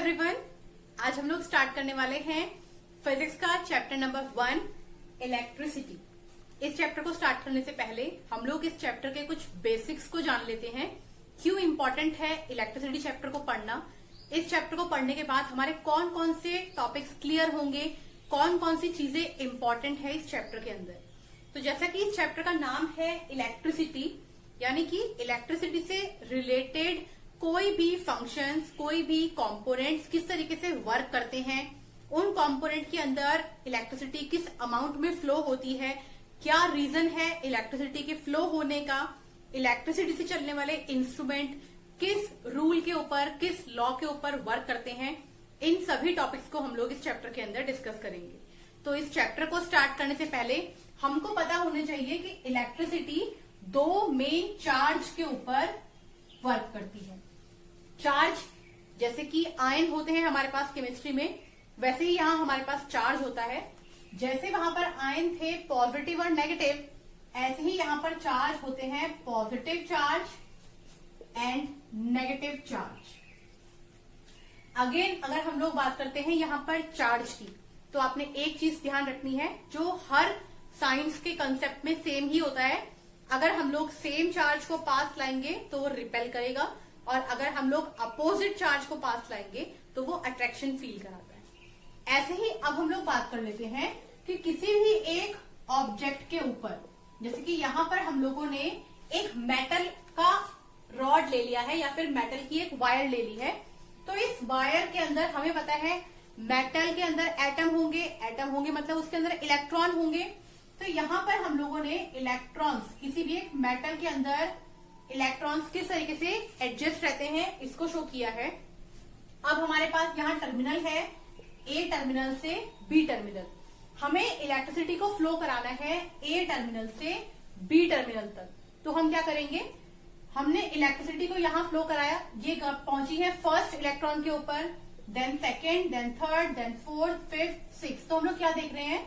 Everyone, आज हम लोग स्टार्ट करने वाले हैं फिजिक्स का चैप्टर नंबर 1 इलेक्ट्रिसिटी। इस चैप्टर को स्टार्ट करने से पहले हम लोग इस चैप्टर के कुछ बेसिक्स को जान लेते हैं। क्यों इंपॉर्टेंट है इलेक्ट्रिसिटी चैप्टर को पढ़ना। इस चैप्टर को पढ़ने के बाद हमारे कौन कौन से टॉपिक्स क्लियर होंगे, कौन कौन सी चीजें इंपॉर्टेंट है इस चैप्टर के अंदर। तो जैसा कि इस चैप्टर का नाम है इलेक्ट्रिसिटी, यानी कि इलेक्ट्रिसिटी से रिलेटेड कोई भी फंक्शंस, कोई भी कंपोनेंट्स किस तरीके से वर्क करते हैं, उन कंपोनेंट के अंदर इलेक्ट्रिसिटी किस अमाउंट में फ्लो होती है, क्या रीजन है इलेक्ट्रिसिटी के फ्लो होने का, इलेक्ट्रिसिटी से चलने वाले इंस्ट्रूमेंट किस रूल के ऊपर, किस लॉ के ऊपर वर्क करते हैं, इन सभी टॉपिक्स को हम लोग इस चैप्टर के अंदर डिस्कस करेंगे। तो इस चैप्टर को स्टार्ट करने से पहले हमको पता होना चाहिए कि इलेक्ट्रिसिटी दो मेन चार्ज के ऊपर वर्क करती है। चार्ज जैसे कि आयन होते हैं हमारे पास केमिस्ट्री में, वैसे ही यहां हमारे पास चार्ज होता है। जैसे वहां पर आयन थे पॉजिटिव और नेगेटिव, ऐसे ही यहां पर चार्ज होते हैं positive charge and negative charge. Again अगर हम लोग बात करते हैं यहां पर चार्ज की, तो आपने एक चीज ध्यान रखनी है जो हर साइंस के कंसेप्ट में सेम ही होता है। अगर हम लोग सेम चार्ज को पास लाएंगे तो वो रिपेल करेगा, और अगर हम लोग अपोजिट चार्ज को पास लाएंगे तो वो अट्रैक्शन फील कराता है। ऐसे ही अब हम लोग बात कर लेते हैं कि किसी भी एक ऑब्जेक्ट के ऊपर, जैसे कि यहां पर हम लोगों ने एक मेटल का रॉड ले लिया है या फिर मेटल की एक वायर ले ली है। तो इस वायर के अंदर हमें पता है मेटल के अंदर एटम होंगे मतलब उसके अंदर इलेक्ट्रॉन होंगे। तो यहां पर हम लोगों ने इलेक्ट्रॉन्स, किसी भी एक मेटल के अंदर इलेक्ट्रॉन्स किस तरीके से एडजस्ट रहते हैं इसको शो किया है। अब हमारे पास यहाँ टर्मिनल है, ए टर्मिनल से बी टर्मिनल। हमें इलेक्ट्रिसिटी को फ्लो कराना है ए टर्मिनल से बी टर्मिनल तक। तो हम क्या करेंगे, हमने इलेक्ट्रिसिटी को यहाँ फ्लो कराया, ये पहुंची है फर्स्ट इलेक्ट्रॉन के ऊपर, then second, then third, then fourth, fifth, six. तो हम लोग क्या देख रहे हैं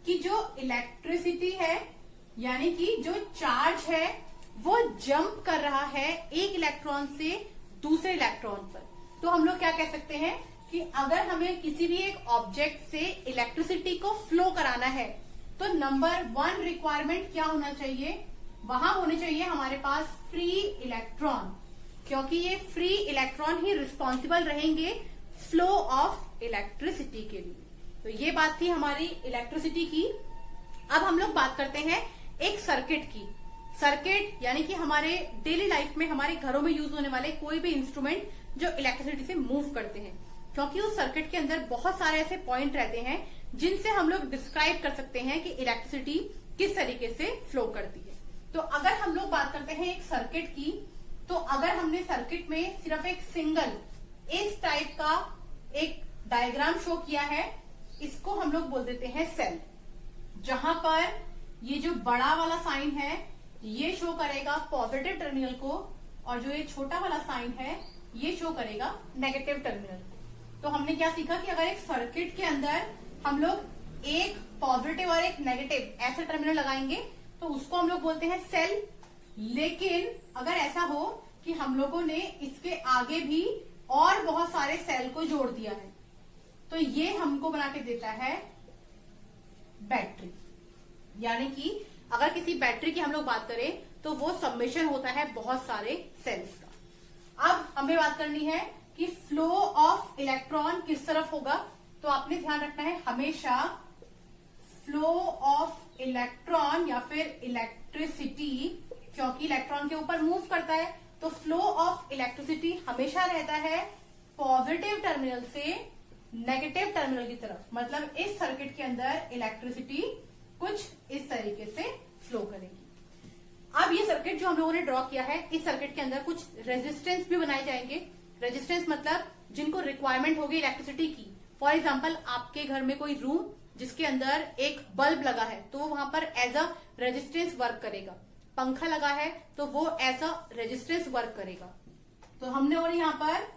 कि जो इलेक्ट्रिसिटी है यानी कि जो चार्ज है वो जंप कर रहा है एक इलेक्ट्रॉन से दूसरे इलेक्ट्रॉन पर। तो हम लोग क्या कह सकते हैं कि अगर हमें किसी भी एक ऑब्जेक्ट से इलेक्ट्रिसिटी को फ्लो कराना है तो नंबर 1 रिक्वायरमेंट क्या होना चाहिए, वहां होने चाहिए हमारे पास फ्री इलेक्ट्रॉन, क्योंकि ये फ्री इलेक्ट्रॉन ही रिस्पॉन्सिबल रहेंगे फ्लो ऑफ इलेक्ट्रिसिटी के लिए। तो ये बात थी हमारी इलेक्ट्रिसिटी की। अब हम लोग बात करते हैं एक सर्किट की। सर्किट यानी कि हमारे डेली लाइफ में, हमारे घरों में यूज होने वाले कोई भी इंस्ट्रूमेंट जो इलेक्ट्रिसिटी से मूव करते हैं, क्योंकि उस सर्किट के अंदर बहुत सारे ऐसे पॉइंट रहते हैं जिनसे हम लोग डिस्क्राइब कर सकते हैं कि इलेक्ट्रिसिटी किस तरीके से फ्लो करती है। तो अगर हम लोग बात करते हैं एक सर्किट की, तो अगर हमने सर्किट में सिर्फ एक सिंगल इस टाइप का एक डायग्राम शो किया है, इसको हम लोग बोल देते हैं सेल। जहां पर ये जो बड़ा वाला साइन है ये शो करेगा पॉजिटिव टर्मिनल को, और जो ये छोटा वाला साइन है ये शो करेगा नेगेटिव टर्मिनल को। तो हमने क्या सीखा कि अगर एक सर्किट के अंदर हम लोग एक पॉजिटिव और एक नेगेटिव ऐसे टर्मिनल लगाएंगे तो उसको हम लोग बोलते हैं सेल। लेकिन अगर ऐसा हो कि हम लोगों ने इसके आगे भी और बहुत सारे सेल को जोड़ दिया है तो ये हमको बना के देता है बैटरी। यानी कि अगर किसी बैटरी की हम लोग बात करें तो वो सबमिशन होता है बहुत सारे सेल्स का। अब हमें बात करनी है कि फ्लो ऑफ इलेक्ट्रॉन किस तरफ होगा। तो आपने ध्यान रखना है हमेशा फ्लो ऑफ इलेक्ट्रॉन या फिर इलेक्ट्रिसिटी, क्योंकि इलेक्ट्रॉन के ऊपर मूव करता है, तो फ्लो ऑफ इलेक्ट्रिसिटी हमेशा रहता है पॉजिटिव टर्मिनल से नेगेटिव टर्मिनल की तरफ। मतलब इस सर्किट के अंदर इलेक्ट्रिसिटी कुछ इस तरीके से फ्लो करेगी। अब ये सर्किट जो हम लोगों ने ड्रॉ किया है, इस सर्किट के अंदर कुछ रेजिस्टेंस भी बनाए जाएंगे। रेजिस्टेंस मतलब जिनको रिक्वायरमेंट होगी इलेक्ट्रिसिटी की। फॉर एग्जांपल आपके घर में कोई रूम जिसके अंदर एक बल्ब लगा है तो वहां पर एज अ रेजिस्टेंस वर्क करेगा। पंखा लगा है तो वो एज अ रेजिस्टेंस वर्क करेगा। तो हमने और यहाँ पर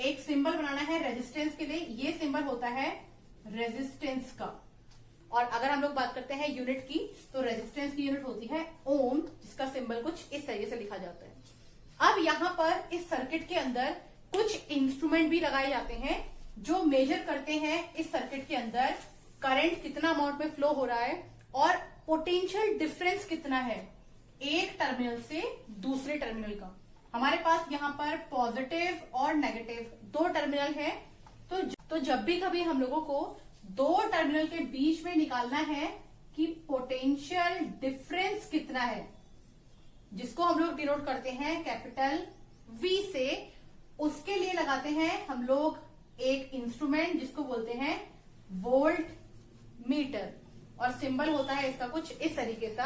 एक सिंबल बनाना है रेजिस्टेंस के लिए। ये सिंबल होता है रेजिस्टेंस का। और अगर हम लोग बात करते हैं यूनिट की, तो रेजिस्टेंस की यूनिट होती है ओम, जिसका सिंबल कुछ इस तरीके से लिखा जाता है। अब यहाँ पर इस सर्किट के अंदर कुछ इंस्ट्रूमेंट भी लगाए जाते हैं जो मेजर करते हैं इस सर्किट के अंदर करंट कितना अमाउंट में फ्लो हो रहा है और पोटेंशियल डिफरेंस कितना है एक टर्मिनल से दूसरे टर्मिनल का। हमारे पास यहाँ पर पॉजिटिव और नेगेटिव दो टर्मिनल है, तो जब भी कभी हम लोगों को दो टर्मिनल के बीच में निकालना है कि पोटेंशियल डिफरेंस कितना है, जिसको हम लोग डिनोट करते हैं कैपिटल V से, उसके लिए लगाते हैं हम लोग एक इंस्ट्रूमेंट जिसको बोलते हैं वोल्ट मीटर, और सिंबल होता है इसका कुछ इस तरीके से।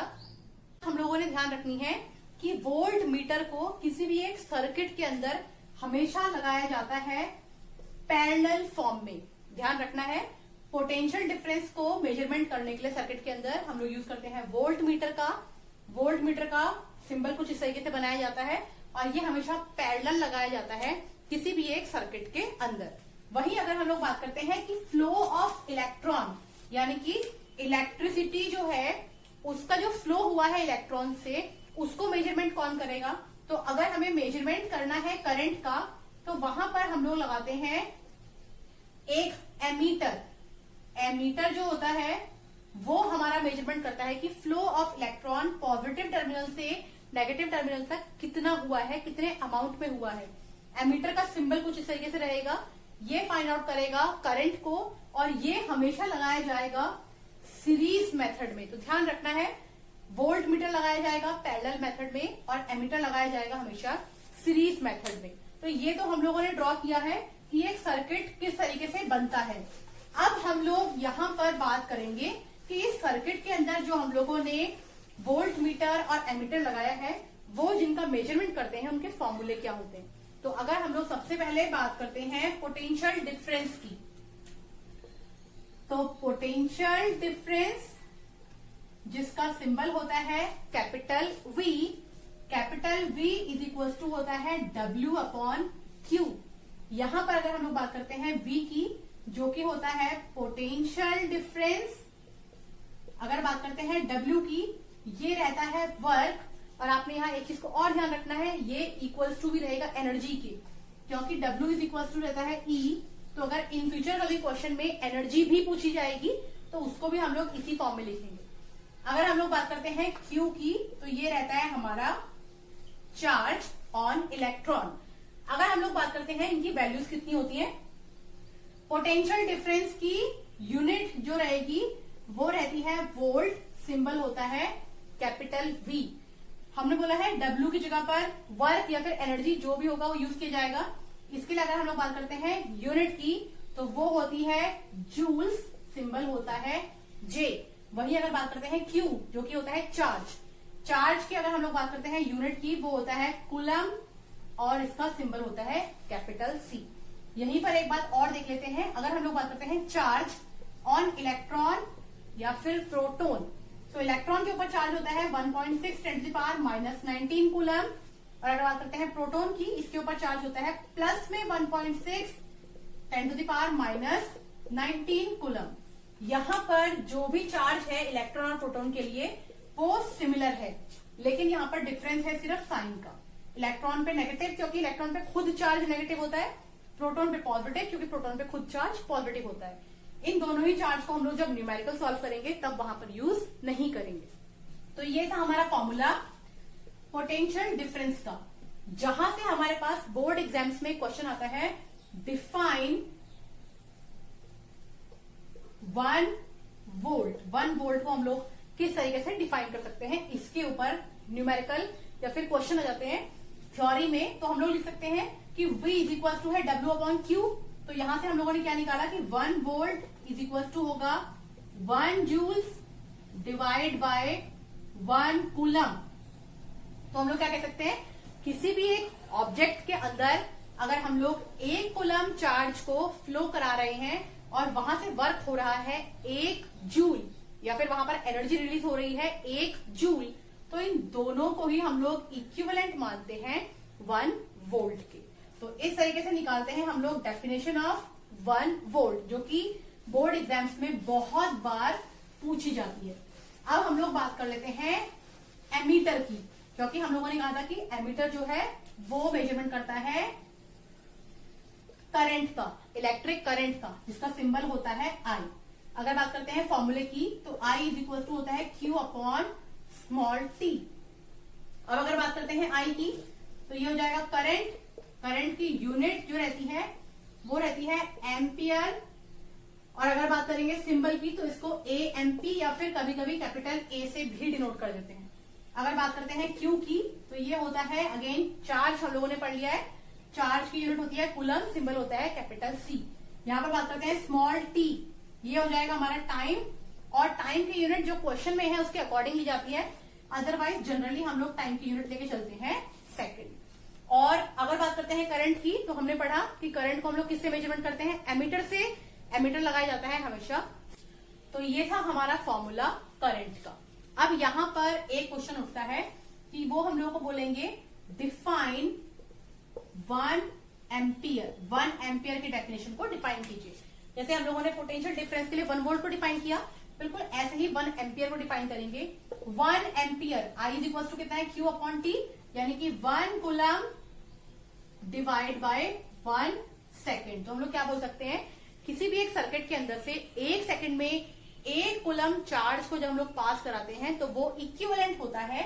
हम लोगों ने ध्यान रखनी है कि वोल्ट मीटर को किसी भी एक सर्किट के अंदर हमेशा लगाया जाता है पैरेलल फॉर्म में। ध्यान रखना है, पोटेंशियल डिफरेंस को मेजरमेंट करने के लिए सर्किट के अंदर हम लोग यूज करते हैं वोल्ट मीटर का। वोल्ट मीटर का सिंबल कुछ इस तरीके से बनाया जाता है और ये हमेशा पैरेलल लगाया जाता है किसी भी एक सर्किट के अंदर। वहीं अगर हम लोग बात करते हैं कि फ्लो ऑफ इलेक्ट्रॉन, यानी कि इलेक्ट्रिसिटी जो है उसका जो फ्लो हुआ है इलेक्ट्रॉन से, उसको मेजरमेंट कौन करेगा? तो अगर हमें मेजरमेंट करना है करंट का तो वहां पर हम लोग लगाते हैं एक एमीटर। एमीटर जो होता है वो हमारा मेजरमेंट करता है कि flow of electron positive terminal से नेगेटिव टर्मिनल तक कितना हुआ है, कितने अमाउंट में हुआ है। एमीटर का सिंबल कुछ इस तरीके से रहेगा, ये फाइंड आउट करेगा करंट को, और ये हमेशा लगाया जाएगा सीरीज मेथड में। तो ध्यान रखना है, वोल्ट मीटर लगाया जाएगा पैरेलल मेथड में और एमीटर लगाया जाएगा हमेशा सीरीज मेथड में। तो ये तो हम लोगों ने ड्रॉ किया है कि एक सर्किट किस तरीके से बनता है। अब हम लोग यहाँ पर बात करेंगे कि इस सर्किट के अंदर जो हम लोगों ने वोल्ट मीटर और एमीटर लगाया है वो जिनका मेजरमेंट करते हैं उनके फॉर्मूले क्या होते हैं। तो अगर हम लोग सबसे पहले बात करते हैं पोटेंशियल डिफरेंस की, तो पोटेंशियल डिफरेंस जिसका सिंबल होता है capital V, capital V is equal to होता है W अपॉन Q। यहां पर अगर हम लोग बात करते हैं V की, जो कि होता है पोटेंशियल डिफरेंस, अगर बात करते हैं W की, ये रहता है वर्क, और आपने यहाँ एक चीज को और ध्यान रखना है, ये इक्वल्स टू भी रहेगा एनर्जी के, क्योंकि W इज इक्वल्स टू रहता है E। तो अगर इन फ्यूचर कभी क्वेश्चन में एनर्जी भी पूछी जाएगी तो उसको भी हम लोग इसी फॉर्म में लिखेंगे। अगर हम लोग बात करते हैं Q की, तो ये रहता है हमारा चार्ज ऑन इलेक्ट्रॉन। अगर हम लोग बात करते हैं इनकी वैल्यूज कितनी होती है, पोटेंशियल डिफरेंस की यूनिट जो रहेगी वो रहती है वोल्ट, सिंबल होता है कैपिटल V। हमने बोला है W की जगह पर वर्क या फिर एनर्जी जो भी होगा वो यूज किया जाएगा। इसके लिए अगर हम लोग बात करते हैं यूनिट की तो वो होती है जूल्स, सिंबल होता है J। वही अगर बात करते हैं Q जो कि होता है चार्ज, चार्ज की अगर हम लोग बात करते हैं यूनिट की वो होता है कूलम, और इसका सिंबल होता है कैपिटल C। यहीं पर एक बात और देख लेते हैं, अगर हम लोग बात करते हैं चार्ज ऑन इलेक्ट्रॉन या फिर प्रोटोन, तो इलेक्ट्रॉन के ऊपर चार्ज होता है 1.6 ×10⁻⁹ कूलम, और अगर बात करते हैं प्रोटोन की, इसके ऊपर चार्ज होता है प्लस में 1.6 ×10⁻⁹ कूलम। यहाँ पर जो भी चार्ज है इलेक्ट्रॉन और प्रोटोन के लिए वो सिमिलर है, लेकिन यहाँ पर डिफरेंस है सिर्फ साइन का। इलेक्ट्रॉन पे नेगेटिव क्योंकि इलेक्ट्रॉन पे खुद चार्ज नेगेटिव होता है, प्रोटोन पे पॉजिटिव क्योंकि प्रोटोन पे खुद चार्ज पॉजिटिव होता है। इन दोनों ही चार्ज को हम लोग जब न्यूमेरिकल सॉल्व करेंगे तब वहां पर यूज नहीं करेंगे। तो ये था हमारा फॉर्मूला पोटेंशियल डिफरेंस का, जहां से हमारे पास बोर्ड एग्जाम्स में क्वेश्चन आता है डिफाइन 1 वोल्ट। 1 वोल्ट को हम लोग किस तरीके से डिफाइन कर सकते हैं, इसके ऊपर न्यूमेरिकल या फिर क्वेश्चन आ जाते हैं थ्योरी में, तो हम लोग लिख सकते हैं कि V इज इक्वल टू है W अपॉन Q। तो यहां से हम लोगों ने क्या निकाला कि 1 वोल्ट इज इक्वल टू होगा 1 जूल्स डिवाइड बाय 1 कूलम। तो हम लोग क्या कह सकते हैं, किसी भी एक ऑब्जेक्ट के अंदर अगर हम लोग 1 कूलम चार्ज को फ्लो करा रहे हैं और वहां से वर्क हो रहा है 1 जूल, या फिर वहां पर एनर्जी रिलीज हो रही है 1 जूल, तो इन दोनों को ही हम लोग इक्विवेलेंट मानते हैं 1 वोल्ट के। तो इस तरीके से निकालते हैं हम लोग डेफिनेशन ऑफ 1 वोल्ट, जो कि बोर्ड एग्जाम्स में बहुत बार पूछी जाती है। अब हम लोग बात कर लेते हैं एमीटर की, क्योंकि हम लोगों ने कहा था कि एमीटर जो है वो मेजरमेंट करता है करंट का, इलेक्ट्रिक करंट का, जिसका सिंबल होता है आई। अगर बात करते हैं फॉर्मूले की तो आई इज इक्वल टू होता है क्यू अपॉन स्मॉल टी। और अगर बात करते हैं आई की तो ये हो जाएगा करंट, करंट की यूनिट जो रहती है वो रहती है एम्पियर। और अगर बात करेंगे सिंबल की तो इसको ए एमपी या फिर कभी कभी कैपिटल ए से भी डिनोट कर देते हैं। अगर बात करते हैं क्यू की तो ये होता है अगेन चार्ज, हम लोगों ने पढ़ लिया है, चार्ज की यूनिट होती है कूलम, सिंबल होता है कैपिटल सी। यहाँ पर बात करते हैं स्मॉल टी, ये हो जाएगा हमारा टाइम, और टाइम की यूनिट जो क्वेश्चन में है उसके अकॉर्डिंग ली जाती है, अदरवाइज जनरली हम लोग टाइम की यूनिट लेके चलते हैं सेकंड। और अगर बात करते हैं करंट की तो हमने पढ़ा कि करंट को हम लोग किससे मेजरमेंट करते हैं, एमीटर से, एमीटर लगाया जाता है हमेशा। तो ये था हमारा फॉर्मूला करंट का। अब यहां पर एक क्वेश्चन उठता है कि वो हम लोगों को बोलेंगे डिफाइन 1 एम्पियर, 1 एम्पियर की डेफिनेशन को डिफाइन कीजिए। जैसे हम लोगों ने पोटेंशियल डिफरेंस के लिए 1 वोल्ट को डिफाइन किया, बिल्कुल ऐसे ही 1 एम्पियर को डिफाइन करेंगे। 1 ampere I is equal to कितना है, क्यू अपॉन टी, यानी कि 1 कूलम डिवाइड बाय 1 सेकेंड। तो हम लोग क्या बोल सकते हैं, किसी भी एक सर्किट के अंदर से 1 सेकंड में 1 कूलम चार्ज को जब हम लोग पास कराते हैं तो वो इक्विवेलेंट होता है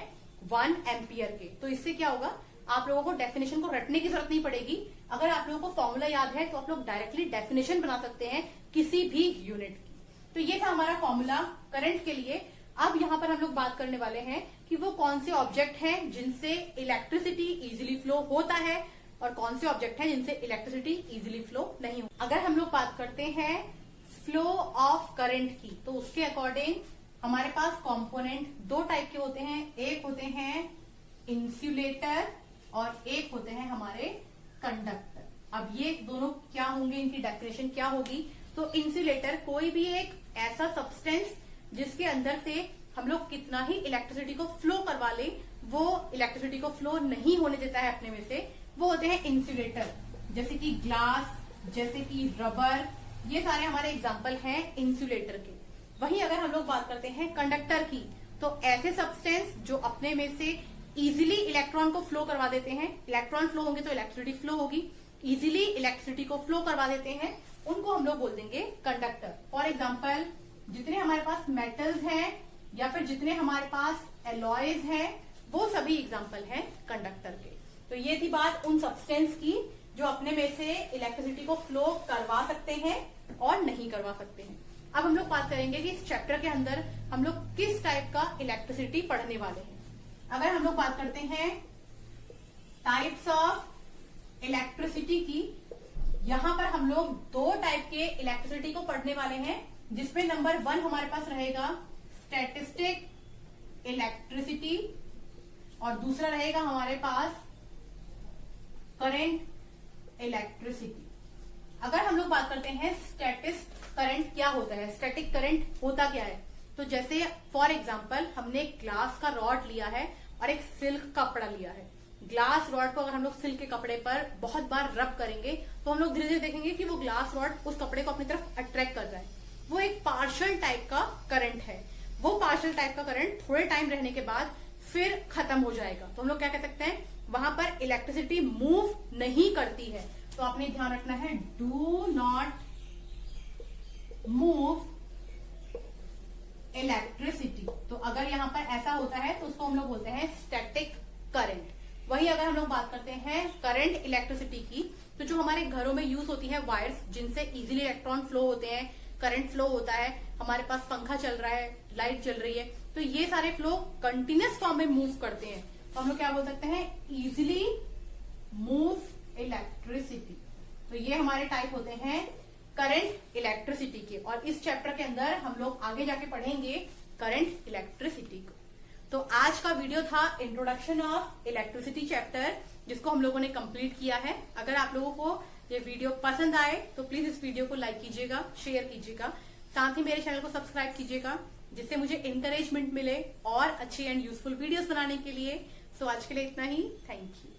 1 एम्पियर के। तो इससे क्या होगा, आप लोगों को डेफिनेशन को रटने की जरूरत नहीं पड़ेगी। अगर आप लोगों को फॉर्मूला याद है तो आप लोग डायरेक्टली डेफिनेशन बना सकते हैं किसी भी यूनिट की। तो ये था हमारा फॉर्मूला करंट के लिए। अब यहाँ पर हम लोग बात करने वाले हैं कि वो कौन से ऑब्जेक्ट हैं जिनसे इलेक्ट्रिसिटी इजिली फ्लो होता है और कौन से ऑब्जेक्ट हैं जिनसे इलेक्ट्रिसिटी इजिली फ्लो नहीं हो। अगर हम लोग बात करते हैं फ्लो ऑफ करंट की तो उसके अकॉर्डिंग हमारे पास कंपोनेंट 2 टाइप के होते हैं, एक होते हैं इंसुलेटर और एक होते हैं हमारे कंडक्टर। अब ये दोनों क्या होंगे, इनकी डेफिनेशन क्या होगी। तो इंसुलेटर कोई भी एक ऐसा सब्सटेंस जिसके अंदर से हम लोग कितना ही इलेक्ट्रिसिटी को फ्लो करवा ले वो इलेक्ट्रिसिटी को फ्लो नहीं होने देता है अपने में से, वो होते हैं इंसुलेटर। जैसे कि ग्लास, जैसे कि रबर, ये सारे हमारे एग्जाम्पल हैं इंसुलेटर के। वहीं अगर हम लोग बात करते हैं कंडक्टर की तो ऐसे सब्सटेंस जो अपने में से इजीली इलेक्ट्रॉन को फ्लो करवा देते हैं, इलेक्ट्रॉन फ्लो होंगे तो इलेक्ट्रिसिटी फ्लो होगी, इजीली इलेक्ट्रिसिटी को फ्लो करवा देते हैं, उनको हम लोग बोल देंगे कंडक्टर। फॉर एग्जाम्पल जितने हमारे पास मेटल्स हैं या फिर जितने हमारे पास एलॉयज हैं वो सभी एग्जाम्पल हैं कंडक्टर के। तो ये थी बात उन सब्सटेंस की जो अपने में से इलेक्ट्रिसिटी को फ्लो करवा सकते हैं और नहीं करवा सकते हैं। अब हम लोग बात करेंगे कि इस चैप्टर के अंदर हम लोग किस टाइप का इलेक्ट्रिसिटी पढ़ने वाले हैं। अगर हम लोग बात करते हैं टाइप्स ऑफ इलेक्ट्रिसिटी की, यहां पर हम लोग 2 टाइप के इलेक्ट्रिसिटी को पढ़ने वाले हैं, जिसमें नंबर 1 हमारे पास रहेगा स्टैटिस्टिक इलेक्ट्रिसिटी और दूसरा रहेगा हमारे पास करंट इलेक्ट्रिसिटी। अगर हम लोग बात करते हैं स्टैटिक करंट क्या होता है, स्टैटिक करंट होता क्या है, तो जैसे फॉर एग्जांपल हमने एक ग्लास का रॉड लिया है और एक सिल्क का कपड़ा लिया है। ग्लास रॉड को अगर हम लोग सिल्क के कपड़े पर बहुत बार रब करेंगे तो हम लोग धीरे धीरे देखेंगे कि वो ग्लास रॉड उस कपड़े को अपनी तरफ अट्रैक्ट कर रहा है। वो एक पार्शियल टाइप का करंट है। वो पार्शियल टाइप का करंट थोड़े टाइम रहने के बाद फिर खत्म हो जाएगा। तो हम लोग क्या कह सकते हैं, वहां पर इलेक्ट्रिसिटी मूव नहीं करती है। तो आपने ध्यान रखना है, डू नॉट मूव इलेक्ट्रिसिटी। तो अगर यहाँ पर ऐसा होता है तो उसको हम लोग बोलते हैं स्टैटिक करंट। वही अगर हम लोग बात करते हैं करंट इलेक्ट्रिसिटी की, तो जो हमारे घरों में यूज होती है वायर्स जिनसे इजीली इलेक्ट्रॉन फ्लो होते हैं, करंट फ्लो होता है, हमारे पास पंखा चल रहा है, लाइट चल रही है, तो ये सारे फ्लो कंटिन्यूस फॉर्म में मूव करते हैं। तो हम लोग क्या बोल सकते हैं, इजिली मूव इलेक्ट्रिसिटी। तो ये हमारे टाइप होते हैं करंट इलेक्ट्रिसिटी के। और इस चैप्टर के अंदर हम लोग आगे जाके पढ़ेंगे करंट इलेक्ट्रिसिटी को। तो आज का वीडियो था इंट्रोडक्शन ऑफ इलेक्ट्रिसिटी चैप्टर, जिसको हम लोगों ने कंप्लीट किया है। अगर आप लोगों को ये वीडियो पसंद आए तो प्लीज इस वीडियो को लाइक कीजिएगा, शेयर कीजिएगा, साथ ही मेरे चैनल को सब्सक्राइब कीजिएगा, जिससे मुझे इंकरेजमेंट मिले और अच्छी एंड यूजफुल वीडियोस बनाने के लिए। सो आज के लिए इतना ही, थैंक यू।